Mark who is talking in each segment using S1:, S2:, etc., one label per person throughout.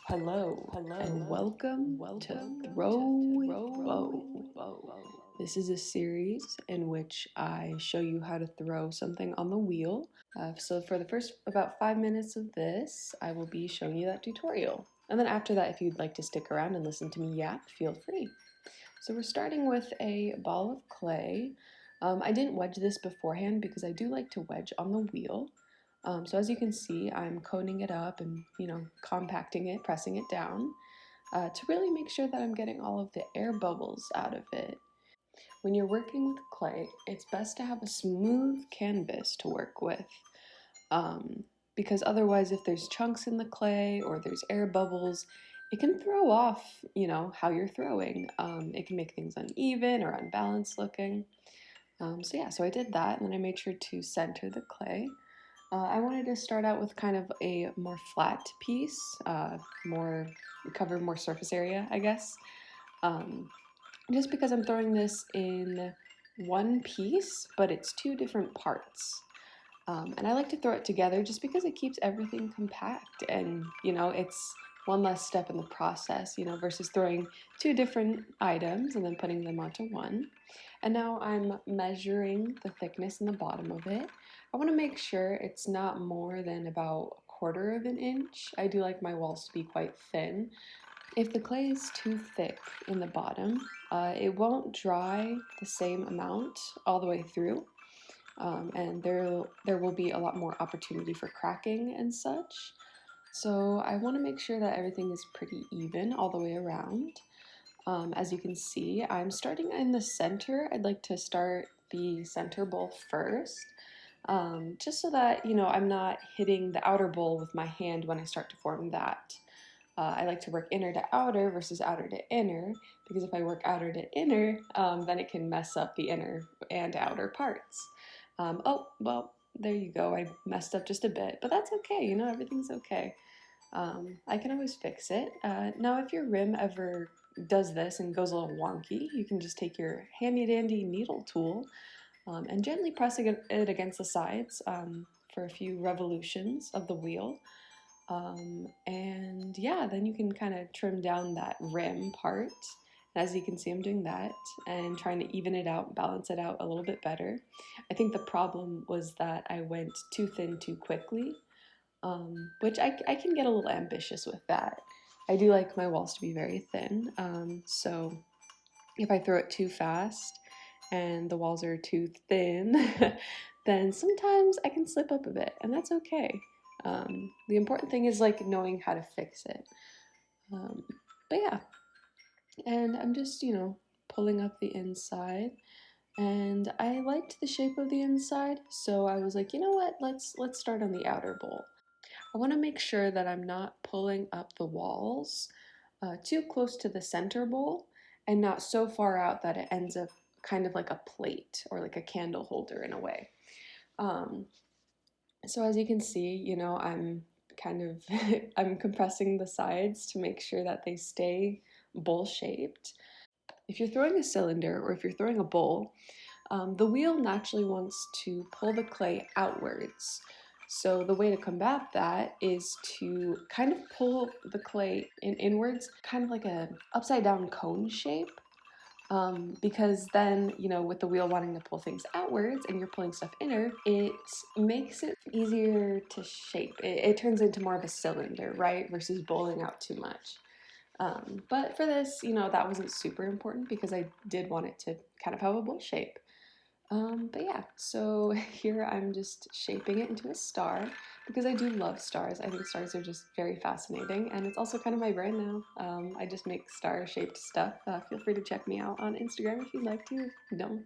S1: Hello, and welcome to Throw with Bo. This is a series in which I show you how to throw something on the wheel. So for the first about 5 minutes of this, I will be showing you that tutorial. And then after that, if you'd like to stick around and listen to me yap, feel free. So we're starting with a ball of clay. I didn't wedge this beforehand because I do like to wedge on the wheel. So as you can see, I'm coning it up and, compacting it, pressing it down to really make sure that I'm getting all of the air bubbles out of it. When you're working with clay, it's best to have a smooth canvas to work with because otherwise if there's chunks in the clay or there's air bubbles, it can throw off, how you're throwing. It can make things uneven or unbalanced looking. So I did that, and then I made sure to center the clay. I wanted to start out with kind of a more flat piece, cover more surface area, I guess. Just because I'm throwing this in one piece, but it's two different parts. And I like to throw it together just because it keeps everything compact and, it's one less step in the process, versus throwing two different items and then putting them onto one. And now I'm measuring the thickness in the bottom of it. I want to make sure it's not more than about 1/4 of an inch. I do like my walls to be quite thin. If the clay is too thick in the bottom, it won't dry the same amount all the way through. And there will be a lot more opportunity for cracking and such. So I want to make sure that everything is pretty even all the way around. As you can see, I'm starting in the center. I'd like to start the center bowl first, just so that, I'm not hitting the outer bowl with my hand when I start to form that. I like to work inner to outer versus outer to inner, because if I work outer to inner, then it can mess up the inner and outer parts. Oh, well, there you go. I messed up just a bit, but that's okay. Everything's okay. I can always fix it. Now, if your rim ever does this and goes a little wonky, you can just take your handy-dandy needle tool and gently press it against the sides for a few revolutions of the wheel. And yeah, then you can kind of trim down that rim part. As you can see, I'm doing that and trying to even it out, balance it out a little bit better. I think the problem was that I went too thin too quickly, which I can get a little ambitious with that. I do like my walls to be very thin, so if I throw it too fast and the walls are too thin, then sometimes I can slip up a bit, and that's okay. The important thing is knowing how to fix it. But yeah, and I'm just, pulling up the inside, and I liked the shape of the inside, so I was like, you know what, let's start on the outer bowl. I want to make sure that I'm not pulling up the walls too close to the center bowl and not so far out that it ends up kind of like a plate or like a candle holder in a way. So as you can see, I'm kind of I'm compressing the sides to make sure that they stay bowl shaped. If you're throwing a cylinder or if you're throwing a bowl, the wheel naturally wants to pull the clay outwards. So the way to combat that is to kind of pull the clay inwards, kind of like a upside down cone shape. Because then, with the wheel wanting to pull things outwards and you're pulling stuff inner, it makes it easier to shape. It turns into more of a cylinder, right? Versus bowling out too much. But for this, that wasn't super important because I did want it to kind of have a bowl shape. But yeah, so here I'm just shaping it into a star because I do love stars. I think stars are just very fascinating, and it's also kind of my brand now. I just make star-shaped stuff. Feel free to check me out on Instagram if you'd like to.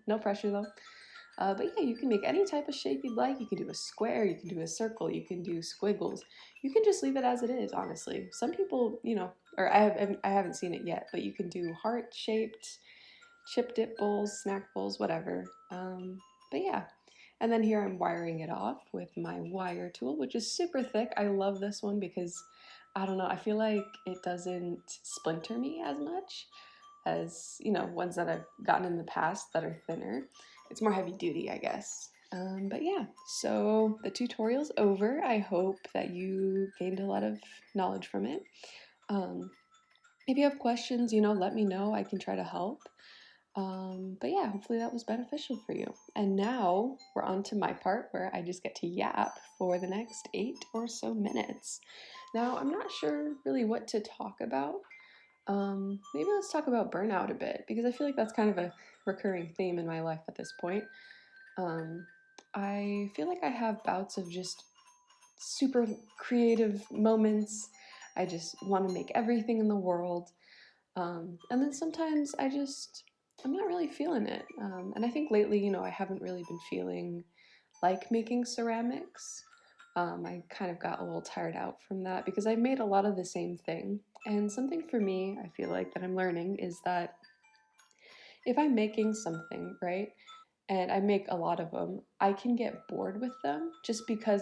S1: No pressure though. But yeah, you can make any type of shape you'd like. You can do a square, you can do a circle, you can do squiggles. You can just leave it as it is, honestly. Some people, or I haven't seen it yet, but you can do heart-shaped, chip dip bowls, snack bowls, whatever. But yeah, and then here I'm wiring it off with my wire tool, which is super thick. I love this one because, I don't know, I feel like it doesn't splinter me as much as, ones that I've gotten in the past that are thinner. It's more heavy duty, I guess. But yeah, so the tutorial's over. I hope that you gained a lot of knowledge from it. If you have questions, let me know. I can try to help. But yeah, hopefully that was beneficial for you. And now we're on to my part where I just get to yap for the next 8 or so minutes. Now, I'm not sure really what to talk about. Maybe let's talk about burnout a bit, because I feel like that's kind of a recurring theme in my life at this point. I feel like I have bouts of just super creative moments. I just want to make everything in the world. And then sometimes I'm not really feeling it. And I think lately, I haven't really been feeling like making ceramics. I kind of got a little tired out from that because I made a lot of the same thing. And something for me, I feel like that I'm learning is that if I'm making something, right, and I make a lot of them, I can get bored with them just because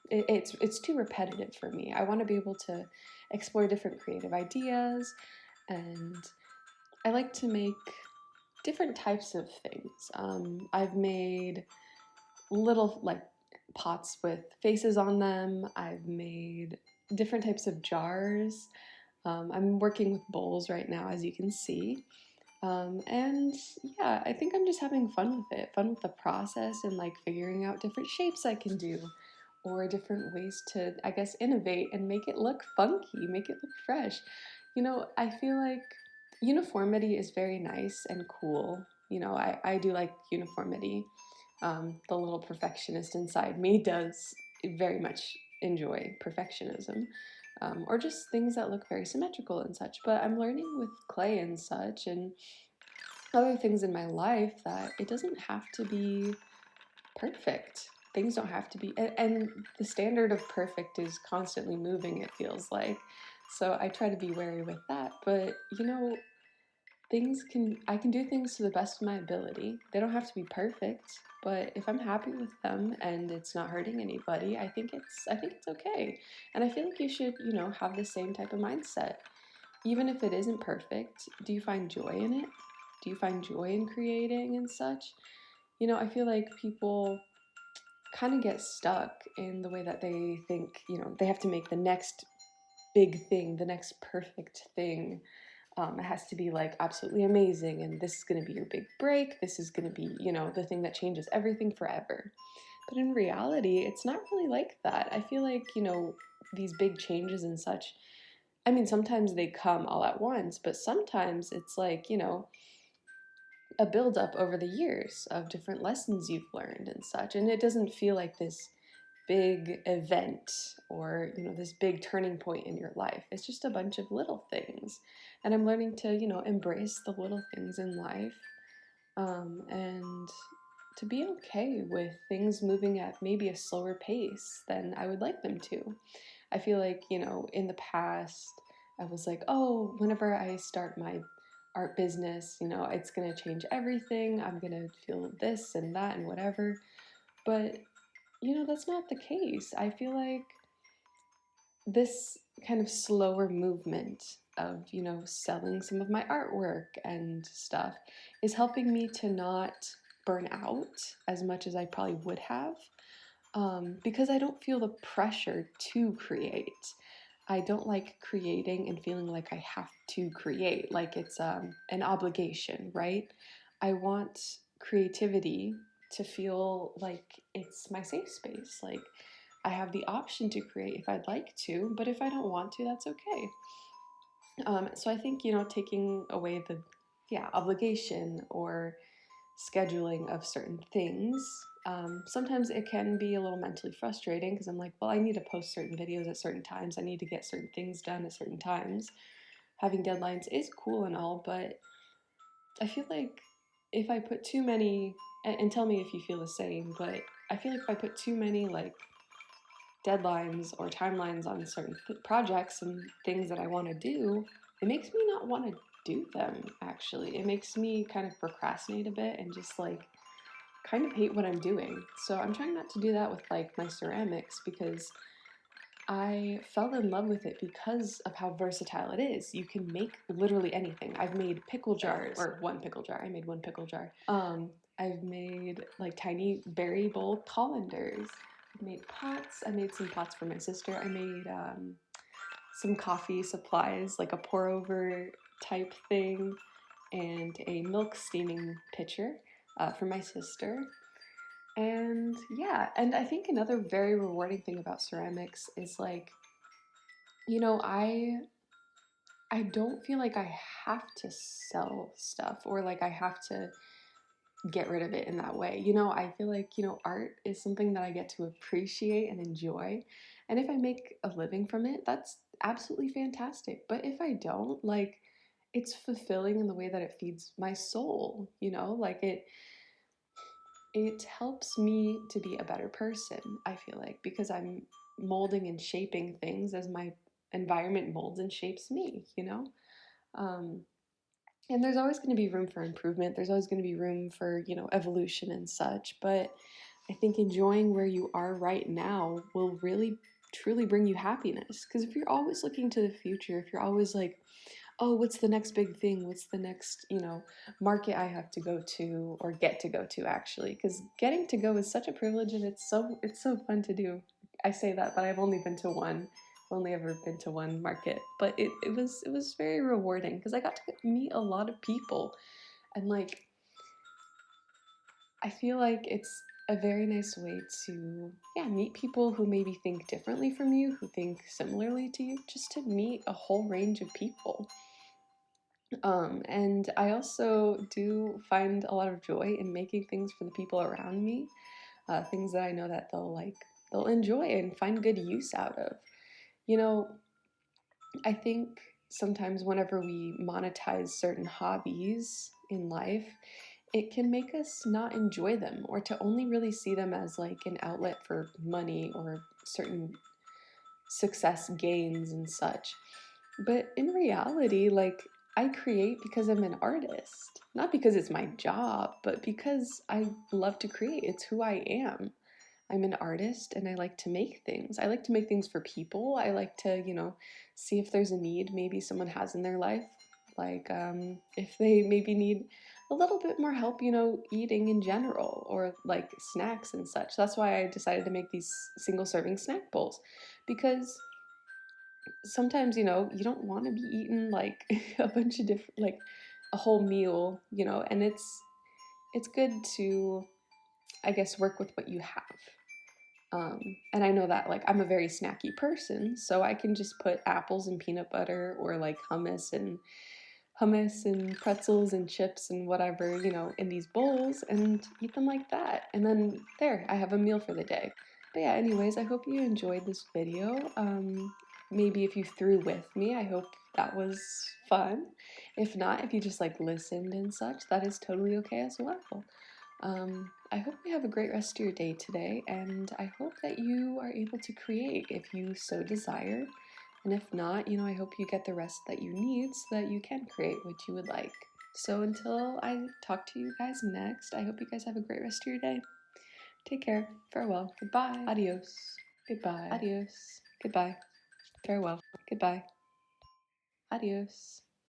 S1: it's too repetitive for me. I want to be able to explore different creative ideas, and I like to make different types of things. I've made little like pots with faces on them. I've made different types of jars. I'm working with bowls right now, as you can see. And yeah, I think I'm just having fun with it, fun with the process and like figuring out different shapes I can do or different ways to, I guess, innovate and make it look funky, make it look fresh. I feel like uniformity is very nice and cool. I do like uniformity. The little perfectionist inside me does very much enjoy perfectionism, or just things that look very symmetrical and such. But I'm learning with clay and such and other things in my life that it doesn't have to be perfect. Things don't have to be, and the standard of perfect is constantly moving, it feels like. So I try to be wary with that. But I can do things to the best of my ability. They don't have to be perfect, but if I'm happy with them and it's not hurting anybody, I think it's okay. And I feel like you should, have the same type of mindset. Even if it isn't perfect, do you find joy in it? Do you find joy in creating and such? I feel like people kind of get stuck in the way that they think, they have to make the next big thing, the next perfect thing. It has to be like absolutely amazing, and this is going to be your big break. This is going to be, the thing that changes everything forever. But in reality, it's not really like that. I feel like, these big changes and such, I mean, sometimes they come all at once, but sometimes it's like, a buildup over the years of different lessons you've learned and such. And it doesn't feel like this big event or, this big turning point in your life. It's just a bunch of little things. And I'm learning to, embrace the little things in life, and to be okay with things moving at maybe a slower pace than I would like them to. I feel like, in the past, I was like, oh, whenever I start my art business, it's going to change everything. I'm going to feel this and that and whatever. But, that's not the case. I feel like this kind of slower movement of, selling some of my artwork and stuff is helping me to not burn out as much as I probably would have, because I don't feel the pressure to create. I don't like creating and feeling like I have to create, like it's an obligation, right? I want creativity to feel like it's my safe space. Like I have the option to create if I'd like to, but if I don't want to, that's okay. So I think, taking away the obligation or scheduling of certain things. Sometimes it can be a little mentally frustrating because I'm like, well, I need to post certain videos at certain times. I need to get certain things done at certain times. Having deadlines is cool and all, but I feel like if I put too many, and tell me if you feel the same, but I feel like if I put too many like deadlines or timelines on certain projects and things that I want to do, it makes me not want to do them, actually. It makes me kind of procrastinate a bit and just like kind of hate what I'm doing. So I'm trying not to do that with like my ceramics because I fell in love with it because of how versatile it is. You can make literally anything. I've made pickle jars, or one pickle jar. I made one pickle jar. I've made like tiny berry bowl colanders. I've made pots. I made some pots for my sister. I made some coffee supplies, like a pour over type thing, and a milk steaming pitcher for my sister. And yeah, and I think another very rewarding thing about ceramics is like, you know, I don't feel like I have to sell stuff or like I have to get rid of it in that way. You know, I feel like, you know, art is something that I get to appreciate and enjoy. And if I make a living from it, that's absolutely fantastic. But if I don't, like, it's fulfilling in the way that it feeds my soul, you know, like it helps me to be a better person, I feel like, because I'm molding and shaping things as my environment molds and shapes me, you know? Um, and there's always going to be room for improvement. There's always going to be room for, you know, evolution and such. But I think enjoying where you are right now will really, truly bring you happiness. Because if you're always looking to the future, if you're always like, oh, what's the next big thing? What's the next, you know, market I have to go to or get to go to actually? Because getting to go is such a privilege and it's so fun to do. I say that, but I've only been to one. I've only ever been to one market, but it was very rewarding because I got to meet a lot of people, and like I feel like it's a very nice way to, yeah, meet people who maybe think differently from you, who think similarly to you, just to meet a whole range of people. And I also do find a lot of joy in making things for the people around me, things that I know that they'll enjoy and find good use out of. You know, I think sometimes whenever we monetize certain hobbies in life, it can make us not enjoy them or to only really see them as like an outlet for money or certain success gains and such. But in reality, like, I create because I'm an artist, not because it's my job, but because I love to create. It's who I am. I'm an artist and I like to make things. I like to make things for people. I like to, you know, see if there's a need maybe someone has in their life. Like, if they maybe need a little bit more help, you know, eating in general or like snacks and such. That's why I decided to make these single serving snack bowls because sometimes, you know, you don't want to be eating like a bunch of different, like a whole meal, you know, and it's good to, I guess, work with what you have. And I know that like I'm a very snacky person, so I can just put apples and peanut butter or like hummus and pretzels and chips and whatever, you know, in these bowls and eat them like that. And then there, I have a meal for the day. But yeah, anyways, I hope you enjoyed this video. Maybe if you threw with me, I hope that was fun. If not, if you just like listened and such, that is totally okay as well. I hope you have a great rest of your day today, and I hope that you are able to create if you so desire. And if not, you know, I hope you get the rest that you need so that you can create what you would like. So until I talk to you guys next, I hope you guys have a great rest of your day. Take care. Farewell. Goodbye. Adios. Goodbye. Adios. Goodbye. Farewell. Goodbye. Adios.